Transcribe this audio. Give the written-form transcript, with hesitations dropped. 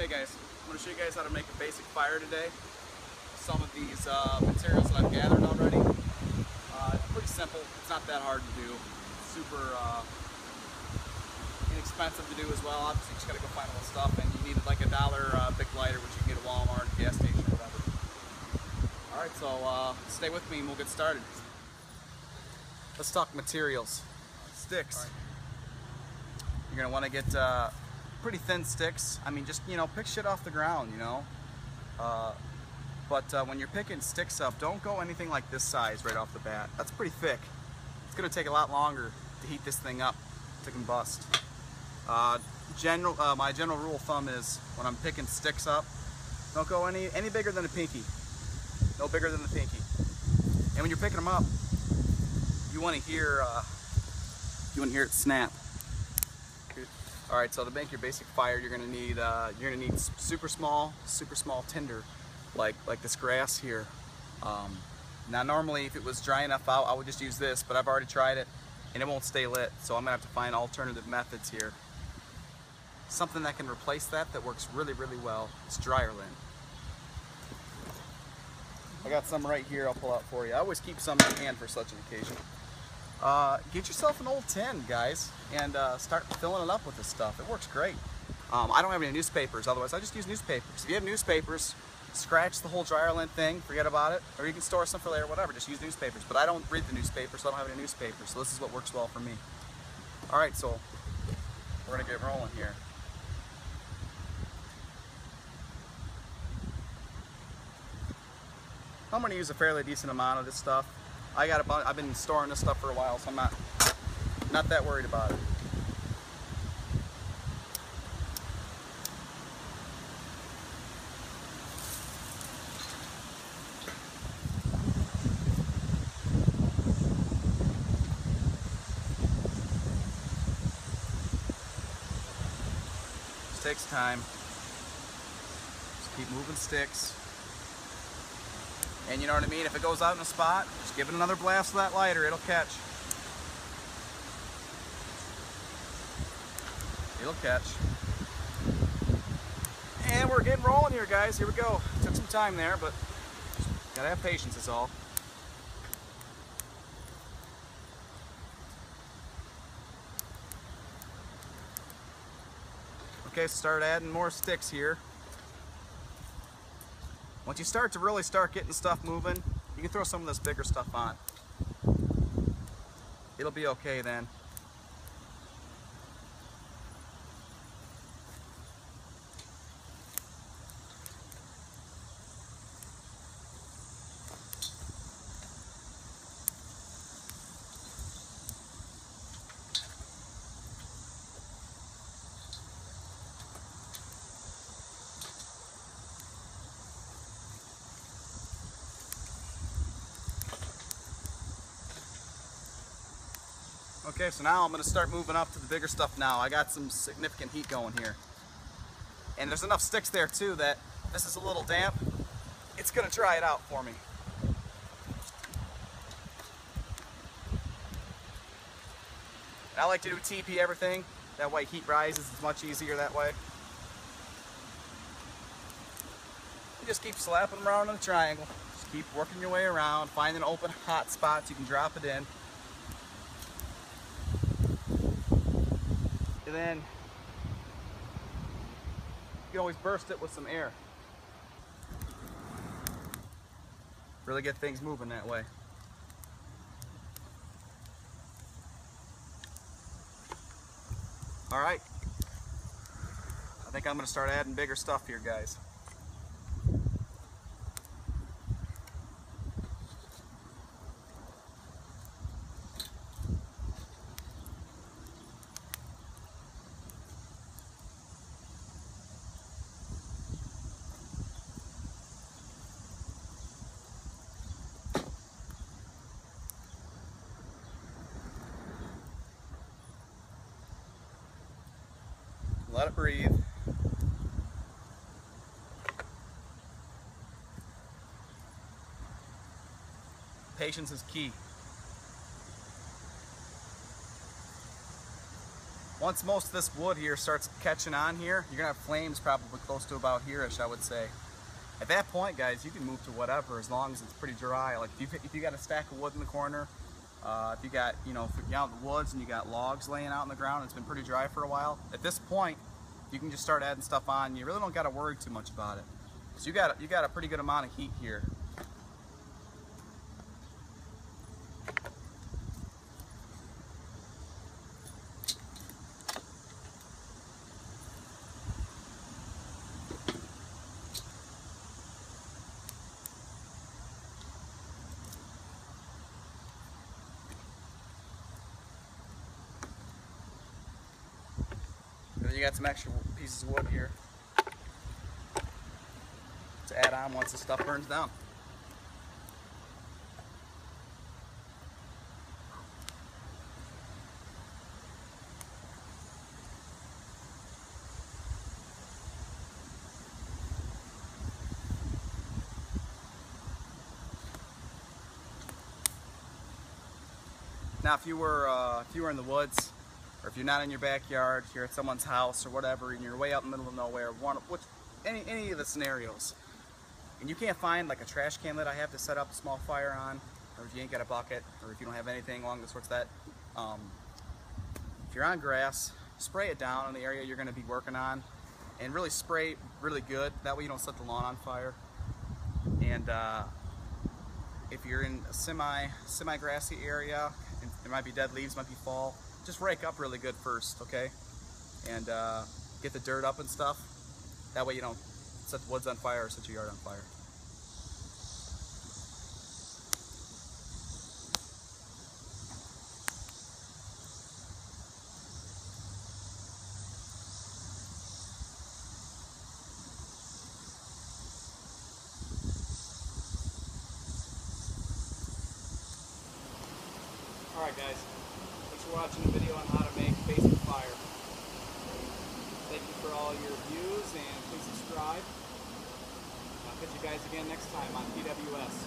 Hey guys, I'm going to show you guys how to make a basic fire today. Some of these materials that I've gathered already. It's pretty simple, it's not that hard to do. Super inexpensive to do as well. Obviously you just got to go find all the stuff, and you need like $1 big lighter, which you can get at Walmart, gas station, or whatever. Alright, so stay with me and we'll get started. Let's talk materials. Sticks. Right. You're going to want to get pretty thin sticks. I mean, just, pick shit off the ground, but when you're picking sticks up, don't go anything like this size right off the bat. That's pretty thick. It's gonna take a lot longer to heat this thing up to combust. My general rule of thumb is when I'm picking sticks up, don't go any bigger than a pinky. No bigger than the pinky. And when you're picking them up, you want to hear it snap. All right, so to make your basic fire, you're gonna need super small tinder, like this grass here. Now normally, if it was dry enough out, I would just use this, but I've already tried it, and it won't stay lit. So I'm gonna have to find alternative methods here. Something that can replace that works really, really well is dryer lint. I got some right here. I'll pull out for you. I always keep some in hand for such an occasion. Get yourself an old tin, guys, and start filling it up with this stuff. It works great. I don't have any newspapers, otherwise I just use newspapers. If you have newspapers, scratch the whole dryer lint thing, forget about it, or you can store some for later, whatever, just use newspapers. But I don't read the newspaper, so I don't have any newspapers, so this is what works well for me. Alright, so we're going to get rolling here. I'm going to use a fairly decent amount of this stuff. I've been storing this stuff for a while, so I'm not that worried about it. This takes time. Just keep moving sticks. And you know what I mean? If it goes out in a spot, just give it another blast with that lighter, it'll catch. It'll catch. And we're getting rolling here, guys. Here we go. Took some time there, but gotta have patience is all. Okay, so start adding more sticks here. Once you start to really getting stuff moving, you can throw some of this bigger stuff on. It'll be okay then. Okay, so now I'm going to start moving up to the bigger stuff now. I got some significant heat going here. And there's enough sticks there too that this is a little damp. It's going to dry it out for me. And I like to do TP everything. That way heat rises. It's much easier that way. You just keep slapping them around in a triangle. Just keep working your way around. Find an open hot spot so you can drop it in. And then you can always burst it with some air. Really get things moving that way. All right. I think I'm going to start adding bigger stuff here, guys. Let it breathe. Patience is key. Once most of this wood here starts catching on here, you're gonna have flames probably close to about here-ish, I would say. At that point, guys, you can move to whatever as long as it's pretty dry. Like if you got a stack of wood in the corner, if you got, you know, if you're out in the woods and you got logs laying out in the ground, it's been pretty dry for a while. At this point, you can just start adding stuff on. You really don't got to worry too much about it, because you got a pretty good amount of heat here. And then you got some extra pieces of wood here to add on once the stuff burns down. Now, if you were in the woods, or if you're not in your backyard, you're at someone's house or whatever, and you're way out in the middle of nowhere, any of the scenarios, and you can't find like a trash can that I have to set up a small fire on, or if you ain't got a bucket, or if you don't have anything along the sorts of that, if you're on grass, spray it down in the area you're going to be working on, and really spray really good. That way you don't set the lawn on fire. And if you're in a semi-grassy area, and there might be dead leaves, might be fall, just rake up really good first, okay? And get the dirt up and stuff. That way you don't set the woods on fire or set your yard on fire. Alright guys, thanks for watching the video on how to make basement fire. Thank you for all your views, and please subscribe. I'll catch you guys again next time on PWS.